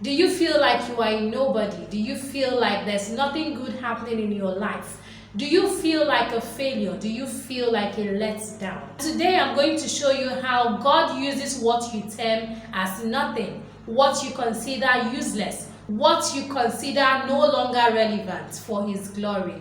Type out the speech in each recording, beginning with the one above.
Do you feel like you are a nobody? Do you feel like there's nothing good happening in your life? Do you feel like a failure? Do you feel like a letdown? Today I'm going to show you how God uses what you term as nothing, what you consider useless, what you consider no longer relevant for His glory.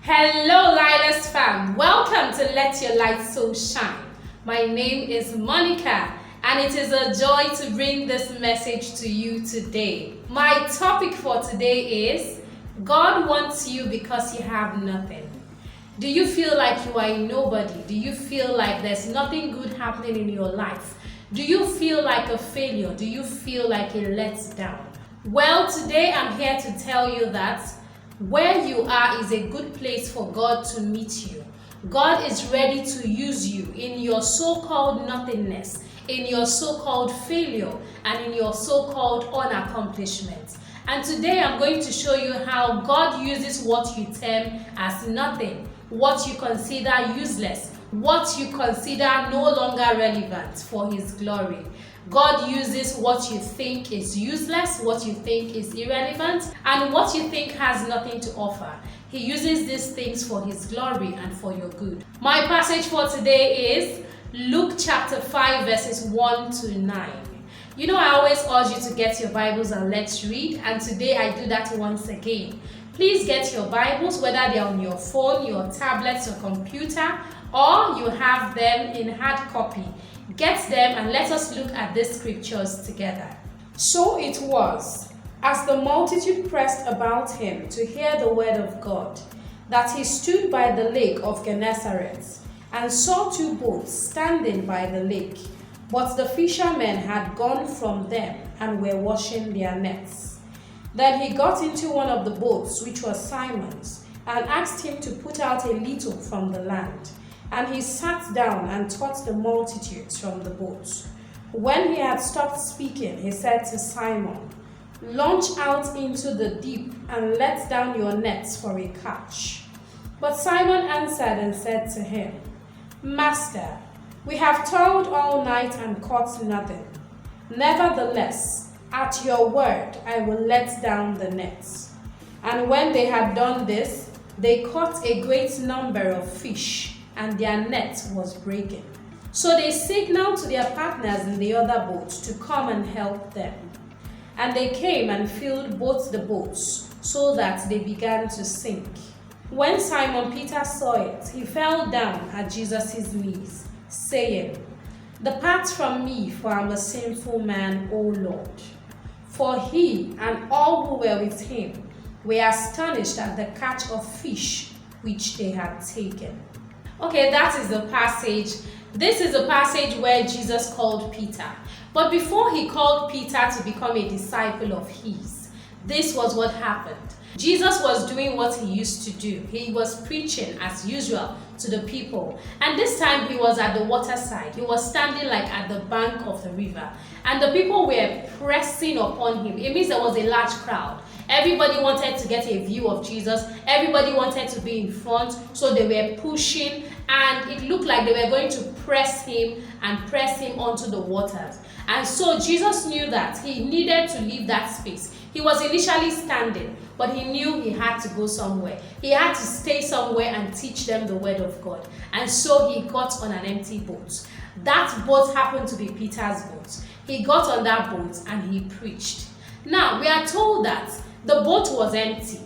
Hello LYLSS Fam, welcome to Let Your Light So Shine. My name is Monica and it is a joy to bring this message to you today. My topic for today is God wants you because you have nothing. Do you feel like you are a nobody? Do you feel like there's nothing good happening in your life? Do you feel like a failure? Do you feel like a letdown? Well, today I'm here to tell you that where you are is a good place for God to meet you. God is ready to use you in your so-called nothingness, in your so-called failure, and in your so-called unaccomplishment. And today I'm going to show you how God uses what you term as nothing, what you consider useless, what you consider no longer relevant for His glory. God uses what you think is useless, what you think is irrelevant, and what you think has nothing to offer. He uses these things for His glory and for your good. My passage for today is Luke chapter 5 verses 1 to 9. You know, I always urge you to get your Bibles and let's read, and today I do that once again. Please get your Bibles, whether they're on your phone, your tablet, your computer, or you have them in hard copy. Get them and let us look at these scriptures together. So it was, as the multitude pressed about him to hear the word of God, that he stood by the lake of Gennesaret, and saw two boats standing by the lake. But the fishermen had gone from them and were washing their nets. Then he got into one of the boats, which was Simon's, and asked him to put out a little from the land. And he sat down and taught the multitudes from the boat. When he had stopped speaking, he said to Simon, "Launch out into the deep and let down your nets for a catch." But Simon answered and said to him, "Master, we have toiled all night and caught nothing. Nevertheless, at your word I will let down the nets." And when they had done this, they caught a great number of fish, and their net was breaking. So they signaled to their partners in the other boat to come and help them. And they came and filled both the boats, so that they began to sink. When Simon Peter saw it, he fell down at Jesus' knees, saying, "Depart from me, for I am a sinful man, O Lord." For he and all who were with him were astonished at the catch of fish which they had taken. Okay, that is the passage. This is a passage where Jesus called Peter. But before he called Peter to become a disciple of his, this was what happened. Jesus was doing what he used to do. He was preaching as usual to the people. And this time he was at the waterside. He was standing like at the bank of the river. And the people were pressing upon him. It means there was a large crowd. Everybody wanted to get a view of Jesus. Everybody wanted to be in front. So they were pushing, and it looked like they were going to press him onto the waters. And so Jesus knew that he needed to leave that space. He was initially standing, but he knew he had to go somewhere. He had to stay somewhere and teach them the word of God. And so he got on an empty boat. That boat happened to be Peter's boat. He got on that boat and he preached. Now, we are told that the boat was empty.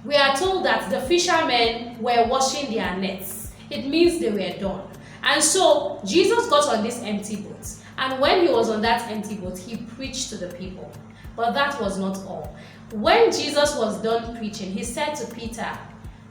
We are told that the fishermen were washing their nets. It means they were done. And so Jesus got on this empty boat. And when he was on that empty boat, he preached to the people. But that was not all. When Jesus was done preaching, he said to Peter,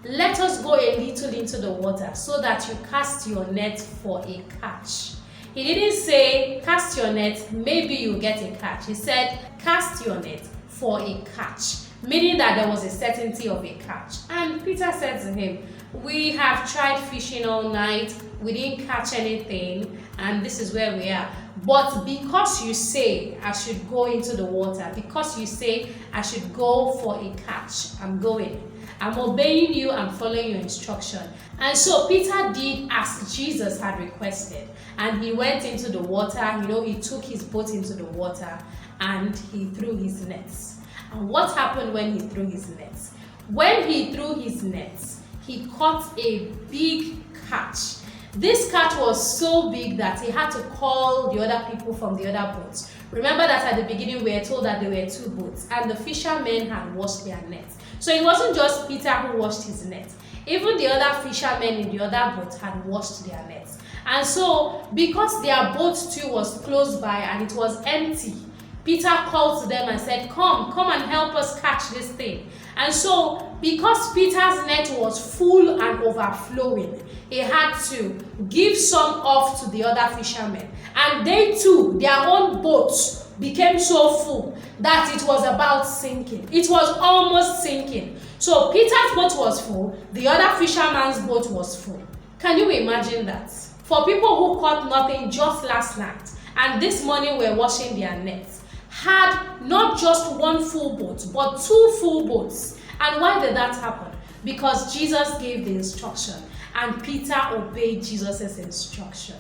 "Let us go a little into the water so that you cast your net for a catch." He didn't say, "Cast your net, maybe you'll get a catch." He said, "Cast your net for a catch." meaning that there was a certainty of a catch. And Peter said to him, we have tried fishing all night, we didn't catch anything, and this is where we are. But because you say I should go into the water, because you say I should go for a catch, I'm going. I'm obeying you, I'm following your instruction. And so Peter did as Jesus had requested. And he went into the water, he took his boat into the water and he threw his nets. And what happened when he threw his nets? When he threw his nets, he caught a big catch. This catch was so big that he had to call the other people from the other boats. Remember that at the beginning we were told that there were 2 boats and the fishermen had washed their nets. So it wasn't just Peter who washed his net. Even the other fishermen in the other boat had washed their nets. And so because their boat too was close by and it was empty, Peter called to them and said, come and help us catch this thing. And so because Peter's net was full and overflowing, he had to give some off to the other fishermen. And they too, their own boats became so full that it was about sinking. It was almost sinking. So Peter's boat was full, the other fisherman's boat was full. Can you imagine that? For people who caught nothing just last night and this morning were washing their nets, had not just 1 full boat, but 2 full boats. And why did that happen? Because Jesus gave the instruction and Peter obeyed Jesus' instruction.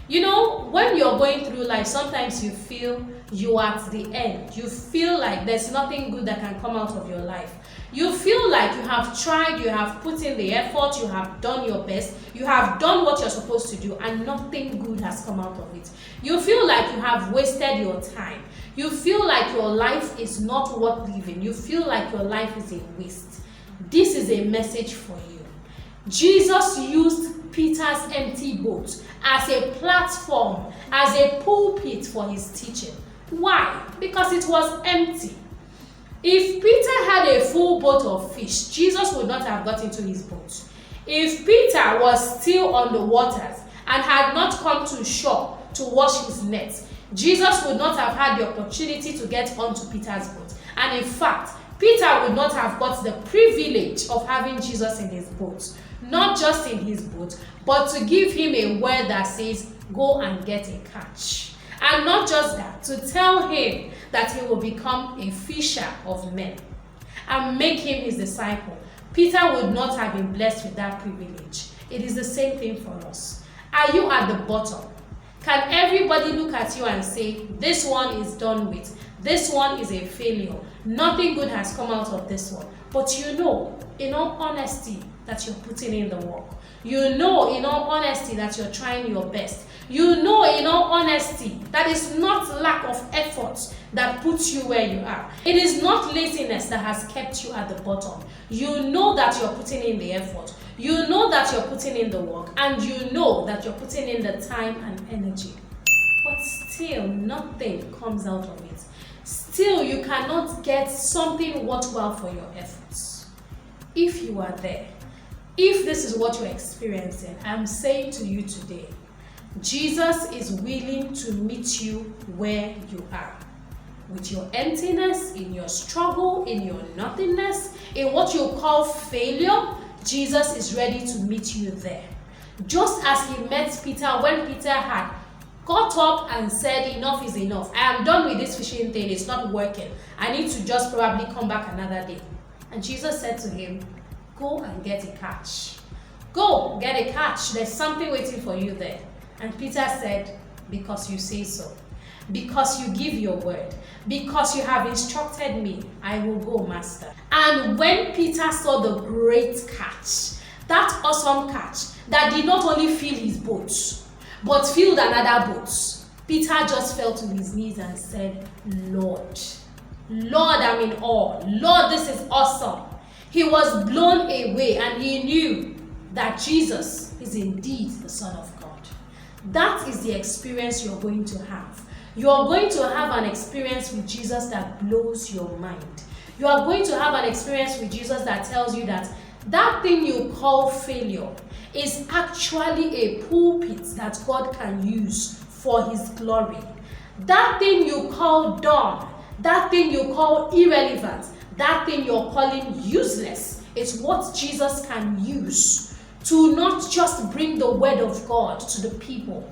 When you're going through life, sometimes you feel you're at the end. You feel like there's nothing good that can come out of your life. You feel like you have tried, you have put in the effort, you have done your best, you have done what you're supposed to do, and nothing good has come out of it. You feel like you have wasted your time. You feel like your life is not worth living. You feel like your life is a waste. This is a message for you. Jesus used Peter's empty boat as a platform, as a pulpit for his teaching. Why? Because it was empty. If Peter had a full boat of fish, Jesus would not have got into his boat. If Peter was still on the waters and had not come to shore to wash his nets, Jesus would not have had the opportunity to get onto Peter's boat. And in fact, Peter would not have got the privilege of having Jesus in his boat. Not just in his boat, but to give him a word that says, go and get a catch. And not just that, to tell him that he will become a fisher of men and make him his disciple. Peter would not have been blessed with that privilege. It is the same thing for us. Are you at the bottom? Can everybody look at you and say, this one is done with, this one is a failure, nothing good has come out of this one? But in all honesty, that you're putting in the work. In all honesty, that you're trying your best. In all honesty, that is not lack of effort that puts you where you are. It is not laziness that has kept you at the bottom. You know that you're putting in the effort. You know that you're putting in the work. And you know that you're putting in the time and energy. But still, nothing comes out of it. Still, you cannot get something worthwhile for your efforts. If you are there, if this is what you're experiencing, I'm saying to you today, Jesus is willing to meet you where you are. With your emptiness, in your struggle, in your nothingness, in what you call failure, Jesus is ready to meet you there. Just as he met Peter when Peter had got up and said, enough is enough. I am done with this fishing thing. It's not working. I need to just probably come back another day. And Jesus said to him, go and get a catch. Go get a catch. There's something waiting for you there. And Peter said, because you say so. Because you give your word. Because you have instructed me, I will go, Master. And when Peter saw the great catch, that awesome catch that did not only fill his boat, but filled another boat, Peter just fell to his knees and said, Lord, I'm in awe. Lord, this is awesome. He was blown away and he knew that Jesus is indeed the Son of God. That is the experience you're going to have. You are going to have an experience with Jesus that blows your mind. You are going to have an experience with Jesus that tells you that that thing you call failure is actually a pulpit that God can use for his glory. That thing you call done, that thing you call irrelevant, that thing you're calling useless is what Jesus can use to not just bring the word of God to the people,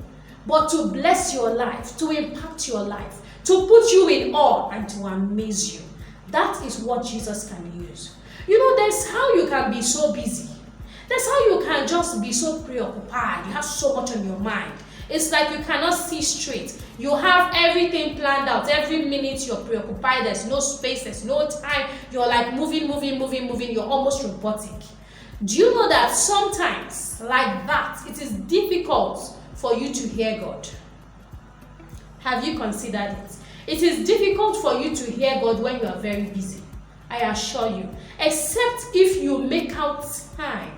but to bless your life, to impact your life, to put you in awe and to amaze you. That is what Jesus can use. You know, there's how you can be so busy. That's how you can just be so preoccupied. You have so much on your mind. It's like you cannot see straight. You have everything planned out. Every minute you're preoccupied. There's no space. There's no time. You're like moving. You're almost robotic. Do you know that sometimes, like that, it is difficult for you to hear God? Have you considered it? It is difficult for you to hear God when you are very busy. I assure you. Except if you make out time.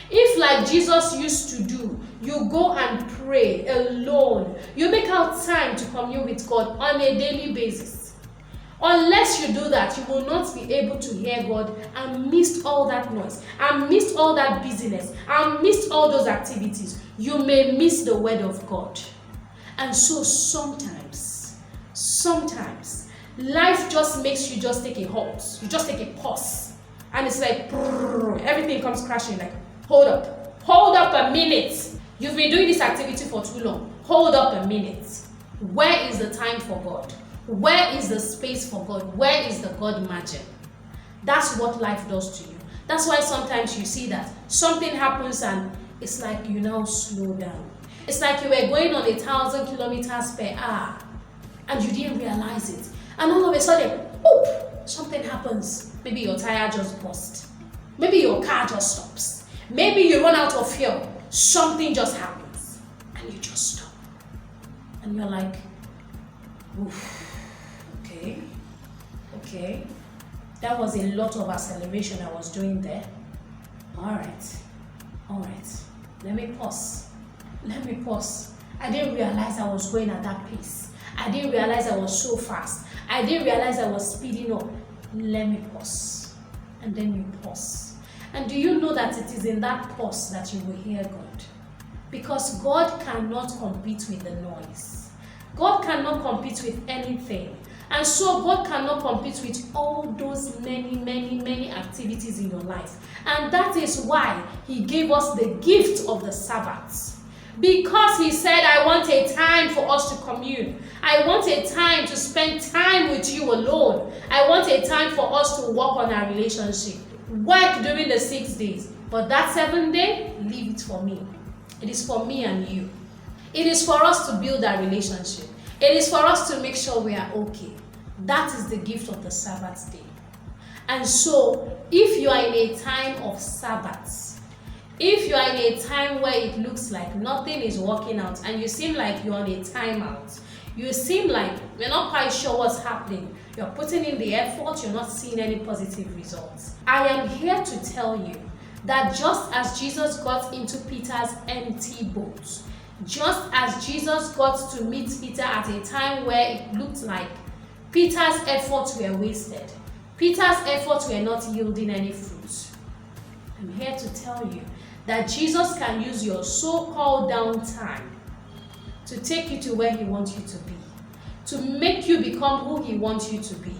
If, like Jesus used to do, you go and pray alone, you make out time to commune with God on a daily basis. Unless you do that, you will not be able to hear God and miss all that noise, and miss all that busyness, and miss all those activities. You may miss the word of God. And so sometimes, life just makes you just take a halt. You just take a pause. And it's like, everything comes crashing like, hold up a minute. You've been doing this activity for too long. Hold up a minute. Where is the time for God? Where is the space for God? Where is the God magic? That's what life does to you. That's why sometimes you see that something happens and it's like you now slow down. It's like you were going on 1,000 kilometers per hour and you didn't realize it. And all of a sudden, whoop, something happens. Maybe your tire just burst. Maybe your car just stops. Maybe you run out of fuel. Something just happens and you just stop. And you're like, oof, okay. That was a lot of acceleration I was doing there. All right. Let me pause. I didn't realize I was going at that pace. I didn't realize I was so fast. I didn't realize I was speeding up. Let me pause. And then you pause. And do you know that it is in that pause that you will hear God? Because God cannot compete with the noise. God cannot compete with anything. And so God cannot compete with all those many activities in your life. And that is why He gave us the gift of the Sabbath. Because He said, I want a time for us to commune. I want a time to spend time with you alone. I want a time for us to work on our relationship. Work during the 6 days. But that 7th day, leave it for me. It is for me and you. It is for us to build our relationship. It is for us to make sure we are okay. That is the gift of the Sabbath day. And so, if you are in a time of Sabbath, if you are in a time where it looks like nothing is working out and you seem like you're on a timeout, you seem like you're not quite sure what's happening, you're putting in the effort, you're not seeing any positive results, I am here to tell you that just as Jesus got into Peter's empty boat, just as Jesus got to meet Peter at a time where it looked like Peter's efforts were wasted, Peter's efforts were not yielding any fruit, I'm here to tell you that Jesus can use your so-called downtime to take you to where He wants you to be, to make you become who He wants you to be,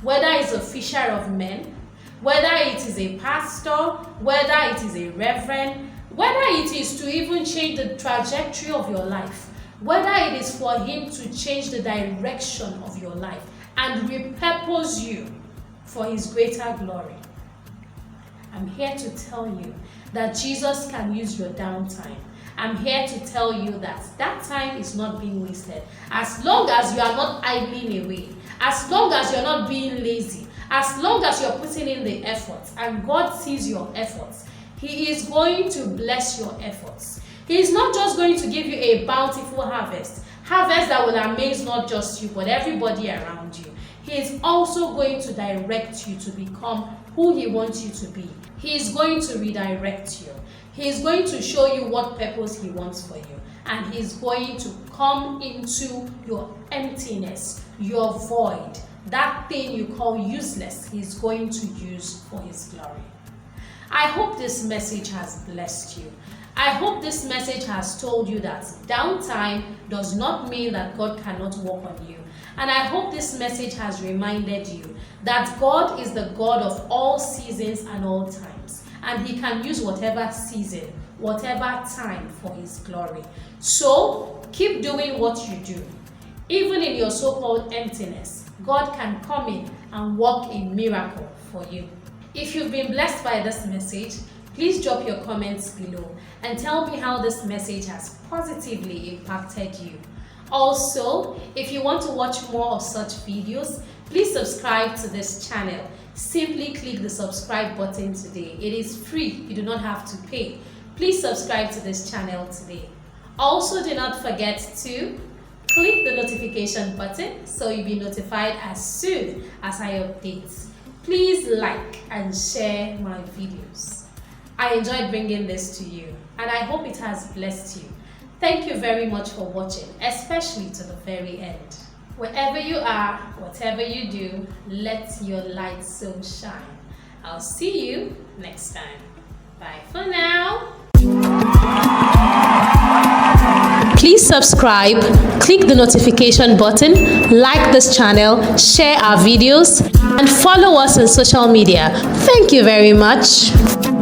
whether it's a fisher of men, whether it is a pastor, whether it is a reverend, whether it is to even change the trajectory of your life, whether it is for Him to change the direction of your life and repurpose you for His greater glory. I'm here to tell you that Jesus can use your downtime. I'm here to tell you that that time is not being wasted. As long as you are not idling away, as long as you're not being lazy, as long as you're putting in the efforts and God sees your efforts, He is going to bless your efforts. He is not just going to give you a bountiful harvest that will amaze not just you but everybody around you. He is also going to direct you to become who He wants you to be. He is going to redirect you. He is going to show you what purpose He wants for you. And He is going to come into your emptiness, your void, that thing you call useless, He is going to use for His glory. I hope this message has blessed you. I hope this message has told you that downtime does not mean that God cannot work on you. And I hope this message has reminded you that God is the God of all seasons and all times. And He can use whatever season, whatever time for His glory. So keep doing what you do. Even in your so-called emptiness, God can come in and work a miracle for you. If you've been blessed by this message, please drop your comments below and tell me how this message has positively impacted you. Also, if you want to watch more of such videos, please subscribe to this channel. Simply click the subscribe button today. It is free. You do not have to pay. Please subscribe to this channel today. Also, do not forget to click the notification button so you'll be notified as soon as I update. Please like and share my videos. I enjoyed bringing this to you and I hope it has blessed you. Thank you very much for watching, especially to the very end. Wherever you are, whatever you do, let your light so shine. I'll see you next time. Bye for now. Please subscribe, click the notification button, like this channel, share our videos, and follow us on social media. Thank you very much.